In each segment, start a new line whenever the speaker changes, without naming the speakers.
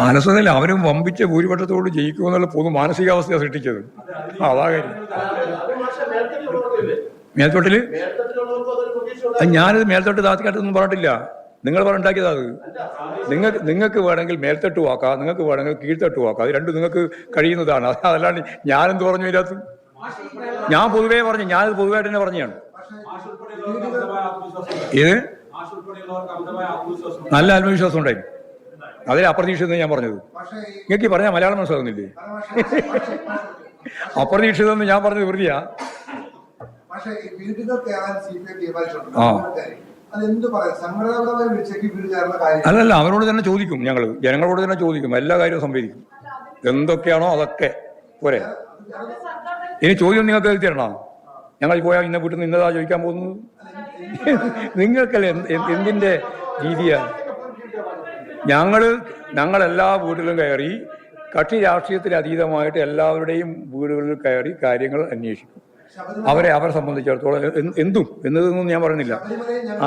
അലസതല്ല, അവരും വമ്പിച്ച ഭൂരിപക്ഷത്തോട് ജയിക്കുമെന്നുള്ള പൊതു മാനസികാവസ്ഥയാണ് സൃഷ്ടിച്ചത്. അതാ കാര്യം. മേൽത്തോട്ടില് ഞാനിത് മേൽത്തോട്ട് താത്തിക്കാട്ടൊന്നും പറഞ്ഞിട്ടില്ല, നിങ്ങൾ പറഞ്ഞിട്ടാക്കിയതാ അത്. നിങ്ങൾക്ക് വേണമെങ്കിൽ മേൽത്തട്ട് വാക്കാം, നിങ്ങൾക്ക് വേണമെങ്കിൽ കീഴ്ത്തട്ട് വാക്കാം, അത് രണ്ടും നിങ്ങൾക്ക് കഴിയുന്നതാണ്. അതല്ലാണ്ട് ഞാനെന്ത് പറഞ്ഞു ഇതിനകത്ത്? ഞാൻ പൊതുവേ പറഞ്ഞു, ഞാനത് പൊതുവായിട്ട് തന്നെ പറഞ്ഞാണ്. ഏത് നല്ല ആത്മവിശ്വാസം ഉണ്ടായിരുന്നു, അതിൽ അപ്രതീക്ഷിതം ഞാൻ പറഞ്ഞത്. നിങ്ങൾക്ക് പറഞ്ഞാൽ മലയാളം മനസ്സിലാകുന്നില്ലേ? അപ്രതീക്ഷിതം ഞാൻ പറഞ്ഞത് വെറുതെയാ. അല്ലല്ല, അവരോട് തന്നെ ചോദിക്കും, ഞങ്ങൾ ജനങ്ങളോട് തന്നെ ചോദിക്കും, എല്ലാ കാര്യവും സംവേദിക്കും. എന്തൊക്കെയാണോ അതൊക്കെ പോരെ. ഇനി ചോദ്യം നിങ്ങൾക്ക് എഴുതി തരണോ? ഞങ്ങൾ പോയാൽ ഇന്ന വീട്ടിൽ നിന്ന് ഇന്നതാ ചോദിക്കാൻ പോകുന്നത്? നിങ്ങൾക്കല്ലേ എന്തിന്റെ രീതിയാ? ഞങ്ങളെല്ലാ വീട്ടിലും കയറി, കക്ഷി രാഷ്ട്രീയത്തിന് അതീതമായിട്ട് എല്ലാവരുടെയും വീടുകളിൽ കയറി കാര്യങ്ങൾ അന്വേഷിക്കും. അവരെ സംബന്ധിച്ചിടത്തോളം എന്തും എന്നതൊന്നും ഞാൻ പറയുന്നില്ല.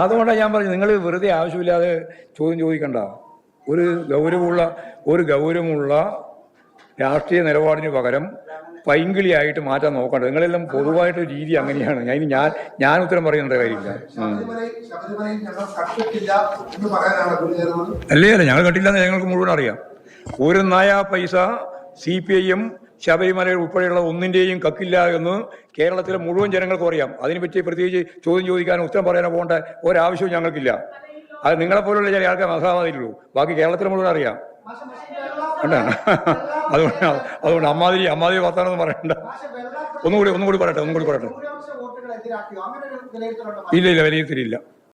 അതുകൊണ്ടാണ് ഞാൻ പറഞ്ഞത്, നിങ്ങൾ വെറുതെ ആവശ്യമില്ലാതെ ചോദ്യം ചോദിക്കണ്ട. ഒരു ഗൗരവമുള്ള രാഷ്ട്രീയ നിലപാടിന് പകരം പൈങ്കിളിയായിട്ട് മാറ്റാൻ നോക്കണ്ട. നിങ്ങളെല്ലാം പൊതുവായിട്ട് രീതി അങ്ങനെയാണ്. ഞാൻ ഉത്തരം പറയേണ്ട കാര്യമില്ല. അല്ലേ ഞങ്ങൾ കണ്ടില്ലെന്ന് ഞങ്ങൾക്ക് മുഴുവൻ അറിയാം. ഒരു നയാ പൈസ CPIM ശബരിമല ഉൾപ്പെടെയുള്ള ഒന്നിന്റെയും കക്കില്ല എന്ന് കേരളത്തിലെ മുഴുവൻ ജനങ്ങൾക്കും അറിയാം. അതിനെപ്പറ്റി പ്രത്യേകിച്ച് ചോദ്യം ചോദിക്കാനോ ഉത്തരം പറയാനോ പോകേണ്ട ഒരാവശ്യവും ഞങ്ങൾക്കില്ല. അത് നിങ്ങളെപ്പോലുള്ള ചില ആൾക്കാർ മനസ്സിലാവാതിട്ടുള്ളൂ, ബാക്കി കേരളത്തിൽ മുഴുവൻ അറിയാം. അതുകൊണ്ട് അമ്മാതിരി വർത്താനൊന്നും പറയണ്ട. ഒന്നുകൂടി പറയട്ടെ. ഇല്ല വിലയിരുത്തലില്ല.